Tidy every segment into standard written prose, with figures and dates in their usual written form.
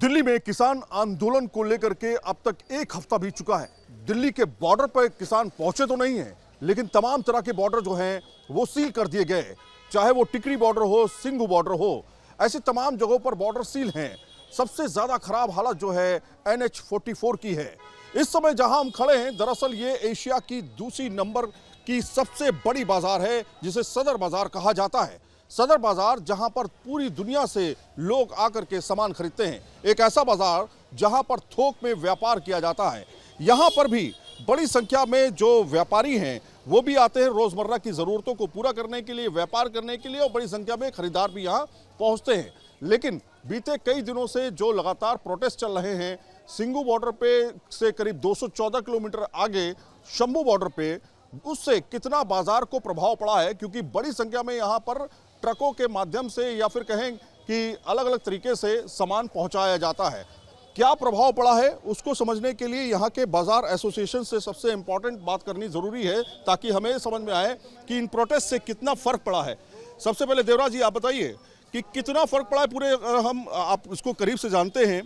दिल्ली में किसान आंदोलन को लेकर के अब तक एक हफ्ता बीत चुका है। दिल्ली के बॉर्डर पर किसान पहुंचे तो नहीं है, लेकिन तमाम तरह के बॉर्डर जो हैं वो सील कर दिए गए। चाहे वो टिकरी बॉर्डर हो, सिंघू बॉर्डर हो, ऐसी तमाम जगहों पर बॉर्डर सील हैं। सबसे ज्यादा खराब हालत जो है NH-44 की है। इस समय जहां हम खड़े हैं, दरअसल ये एशिया की दूसरी नंबर की सबसे बड़ी बाजार है, जिसे सदर बाजार कहा जाता है। सदर बाजार जहां पर पूरी दुनिया से लोग आकर के सामान खरीदते हैं, एक ऐसा बाजार जहां पर थोक में व्यापार किया जाता है। यहां पर भी बड़ी संख्या में जो व्यापारी हैं वो भी आते हैं रोजमर्रा की जरूरतों को पूरा करने के लिए, व्यापार करने के लिए, और बड़ी संख्या में खरीदार भी यहां पहुंचते हैं। लेकिन बीते कई दिनों से जो लगातार प्रोटेस्ट चल रहे हैं, सिंघू बॉर्डर पे से करीब 214 किलोमीटर आगे शंभू बॉर्डर पे, उससे कितना बाजार को प्रभाव पड़ा है, क्योंकि बड़ी संख्या में यहाँ पर ट्रकों के माध्यम से या फिर कहें कि अलग अलग तरीके से सामान पहुंचाया जाता है। क्या प्रभाव पड़ा है उसको समझने के लिए यहाँ के बाजार एसोसिएशन से सबसे इंपॉर्टेंट बात करनी जरूरी है, ताकि हमें समझ में आए कि इन प्रोटेस्ट से कितना फर्क पड़ा है। सबसे पहले देवराज जी आप बताइए कि कितना फर्क पड़ा है पूरे, आप इसको करीब से जानते हैं,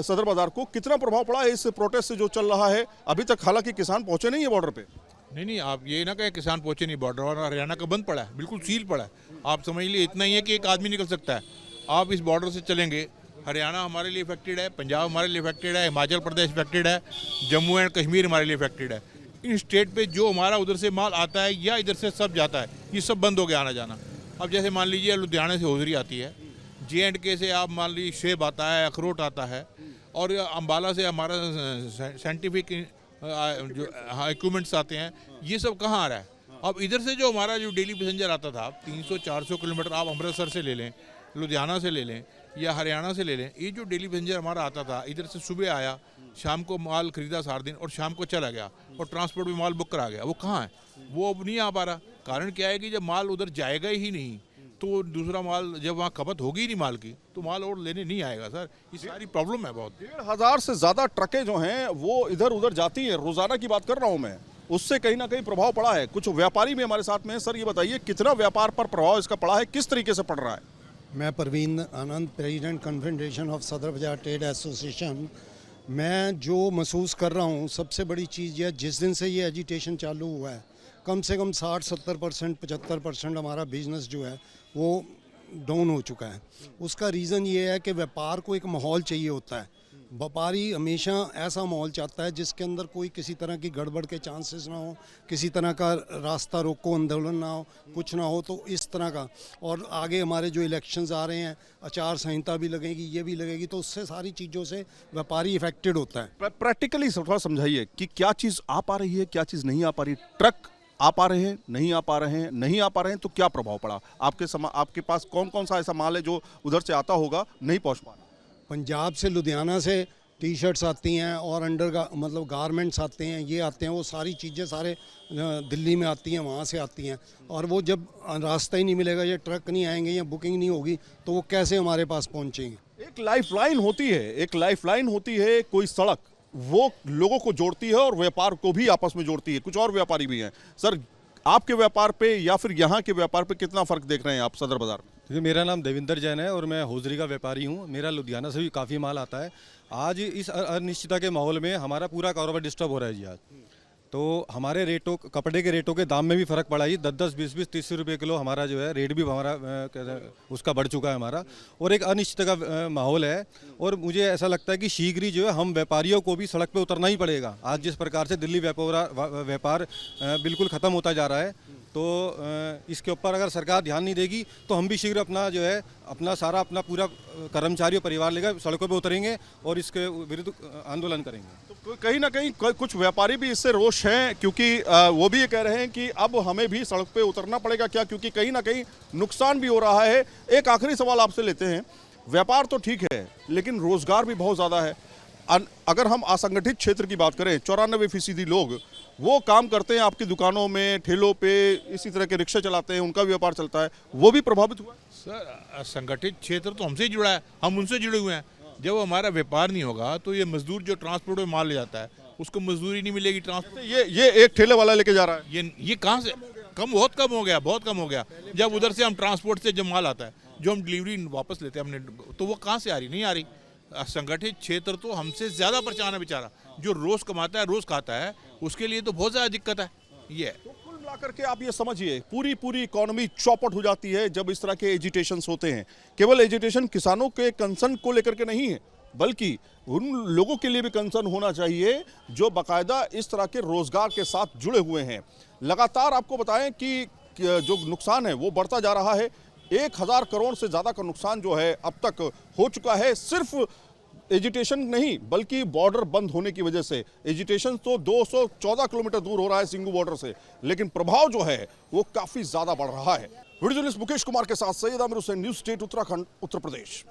सदर बाजार को कितना प्रभाव पड़ा है इस प्रोटेस्ट से जो चल रहा है अभी तक? हालांकि किसान पहुंचे नहीं है बॉर्डर पे। नहीं, आप ये ना कहें किसान पहुंचे नहीं बॉर्डर, और हरियाणा का बंद पड़ा है, बिल्कुल सील पड़ा है। आप समझ लीजिए इतना ही है कि एक आदमी निकल सकता है। आप इस बॉर्डर से चलेंगे, हरियाणा हमारे लिए इफेक्टेड है, पंजाब हमारे लिए इफेक्टेड है, हिमाचल प्रदेश इफेक्टेड है, जम्मू एंड कश्मीर हमारे लिए इफेक्टेड है। इन स्टेट पे जो हमारा उधर से माल आता है या इधर से सब जाता है, ये सब बंद हो गया आना जाना। अब जैसे मान लीजिए लुधियाना से होजरी आती है, J&K से आप मान लीजिए सेब आता है, अखरोट आता है, और अम्बाला से हमारा साइंटिफिक जो इक्विपमेंट्स आते हैं, ये सब कहाँ आ रहा है? अब इधर से जो हमारा जो डेली पैसेंजर आता था, 300-400 किलोमीटर आप अमृतसर से ले लें, लुधियाना से ले लें या हरियाणा से ले लें, ये जो डेली पैसेंजर हमारा आता था, इधर से सुबह आया, शाम को माल खरीदा 7 दिन और शाम को चला गया, और ट्रांसपोर्ट में माल बुक करा गया, वो कहाँ है? वो अब नहीं आ पा रहा। कारण क्या है कि जब माल उधर जाएगा ही नहीं, तो दूसरा माल जब वहाँ खपत होगी नहीं माल की, तो माल और लेने नहीं आएगा। सर, ये सारी प्रॉब्लम है बहुत। 1,500 से ज्यादा ट्रकें जो हैं वो इधर उधर जाती हैं, रोजाना की बात कर रहा हूँ मैं, उससे कहीं ना कहीं प्रभाव पड़ा है। कुछ व्यापारी भी हमारे साथ में है। सर ये बताइए कितना व्यापार पर प्रभाव इसका पड़ा है, किस तरीके से पड़ रहा है? मैं परवीन आनंद, प्रेसिडेंट कन्फेडरेशन ऑफ सदर बाजार ट्रेड एसोसिएशन। मैं जो महसूस कर रहा हूँ, सबसे बड़ी चीज़ यह, जिस दिन से ये एजिटेशन चालू हुआ है, कम से कम 60-70%, 75% हमारा बिजनेस जो है वो डाउन हो चुका है। उसका रीज़न ये है कि व्यापार को एक माहौल चाहिए होता है। व्यापारी हमेशा ऐसा माहौल चाहता है जिसके अंदर कोई किसी तरह की गड़बड़ के चांसेस ना हो, किसी तरह का रास्ता रोको आंदोलन ना हो, कुछ ना हो, तो इस तरह का। और आगे हमारे जो इलेक्शंस आ रहे हैं, आचार संहिता भी लगेगी, ये भी लगेगी, तो उससे सारी चीज़ों से व्यापारी इफेक्टेड होता है। प्रैक्टिकली थोड़ा समझाइए कि क्या चीज़ आ पा रही है, क्या चीज़ नहीं आ पा रही? ट्रक आ पा रहे हैं, नहीं आ पा रहे हैं, नहीं आ पा रहे हैं, तो क्या प्रभाव पड़ा? आपके पास कौन कौन सा ऐसा माल है जो उधर से आता होगा, नहीं पहुंच पा रहा? पंजाब से, लुधियाना से टी-शर्ट्स आती हैं और अंडर का मतलब गारमेंट्स आते हैं, ये आते हैं, वो सारी चीज़ें सारे दिल्ली में आती हैं, वहाँ से आती हैं। और वो जब रास्ता ही नहीं मिलेगा, ये ट्रक नहीं आएंगे या बुकिंग नहीं होगी, तो वो कैसे हमारे पास पहुँचेंगे? एक लाइफलाइन होती है, एक लाइफलाइन होती है कोई सड़क, वो लोगों को जोड़ती है और व्यापार को भी आपस में जोड़ती है। कुछ और व्यापारी भी हैं। सर, आपके व्यापार पे या फिर यहाँ के व्यापार पे कितना फर्क देख रहे हैं आप सदर बाजार में? देखिए, मेरा नाम देविंदर जैन है और मैं होजरी का व्यापारी हूँ। मेरा लुधियाना से भी काफ़ी माल आता है। आज इस अनिश्चितता के माहौल में हमारा पूरा कारोबार डिस्टर्ब हो रहा है जी। आज तो हमारे रेटों, कपड़े के रेटों के दाम में भी फ़र्क पड़ा है। 10-10, 20-20, 30 रुपये किलो हमारा जो है रेट भी हमारा उसका बढ़ चुका है हमारा, और एक अनिश्चित का माहौल है। और मुझे ऐसा लगता है कि शीघ्र ही जो है हम व्यापारियों को भी सड़क पे उतरना ही पड़ेगा। आज जिस प्रकार से दिल्ली व्यापार बिल्कुल ख़त्म होता जा रहा है, तो इसके ऊपर अगर सरकार ध्यान नहीं देगी तो हम भी शीघ्र अपना जो है अपना पूरा कर्मचारी और परिवार लेकर सड़कों पे उतरेंगे और इसके विरुद्ध आंदोलन करेंगे। तो कहीं ना कहीं कुछ व्यापारी भी इससे रोष हैं, क्योंकि वो भी ये कह रहे हैं कि अब हमें भी सड़क पे उतरना पड़ेगा क्या, क्योंकि कहीं ना कहीं नुकसान भी हो रहा है। एक आखिरी सवाल आपसे लेते हैं। व्यापार तो ठीक है, लेकिन रोजगार भी बहुत ज़्यादा है। अगर हम असंगठित क्षेत्र की बात करें, 94% लोग वो काम करते हैं आपकी दुकानों में, ठेलों पे, इसी तरह के रिक्शे चलाते हैं, उनका व्यापार चलता है, वो भी प्रभावित हुआ? सर, संगठित क्षेत्र तो हमसे ही जुड़ा है, हम उनसे जुड़े हुए हैं। जब हमारा व्यापार नहीं होगा तो ये मजदूर जो ट्रांसपोर्ट में माल ले जाता है, उसको मजदूरी नहीं मिलेगी। ट्रांसपोर्ट ये एक ठेले वाला लेके जा रहा है, ये कहाँ से बहुत कम हो गया, बहुत कम हो गया। जब उधर से हम ट्रांसपोर्ट से जब माल आता है, जो हम डिलीवरी वापस लेते हैं हमने, तो वो कहाँ से आ रही? नहीं आ रही। संगठित क्षेत्र तो हमसे ज़्यादा परेशान है बेचारा। जो रोज़ कमाता है रोज़ खाता है, उसके लिए तो बहुत ज़्यादा दिक्कत है। ये है। तो कुल मिलाकर के आप ये समझिए पूरी इकोनॉमी चौपट हो जाती है जब इस तरह के एजिटेशंस होते हैं। केवल एजिटेशन किसानों के कंसर्न को लेकर के नहीं है, बल्कि उन लोगों के लिए भी कंसर्न होना चाहिए जो बाकायदा इस तरह के रोजगार के साथ जुड़े हुए हैं। लगातार आपको बताएं कि जो नुकसान है वो बढ़ता जा रहा है। 1000 करोड़ से ज़्यादा का नुकसान जो है अब तक हो चुका है, सिर्फ एजिटेशन नहीं बल्कि बॉर्डर बंद होने की वजह से। एजिटेशन तो 214 किलोमीटर दूर हो रहा है सिंघू बॉर्डर से, लेकिन प्रभाव जो है वो काफ़ी ज़्यादा बढ़ रहा है। वीडियो जर्नलिस्ट मुकेश कुमार के साथ सैयद आमिर हुसैन, न्यूज़ स्टेट उत्तराखंड, उत्तर प्रदेश।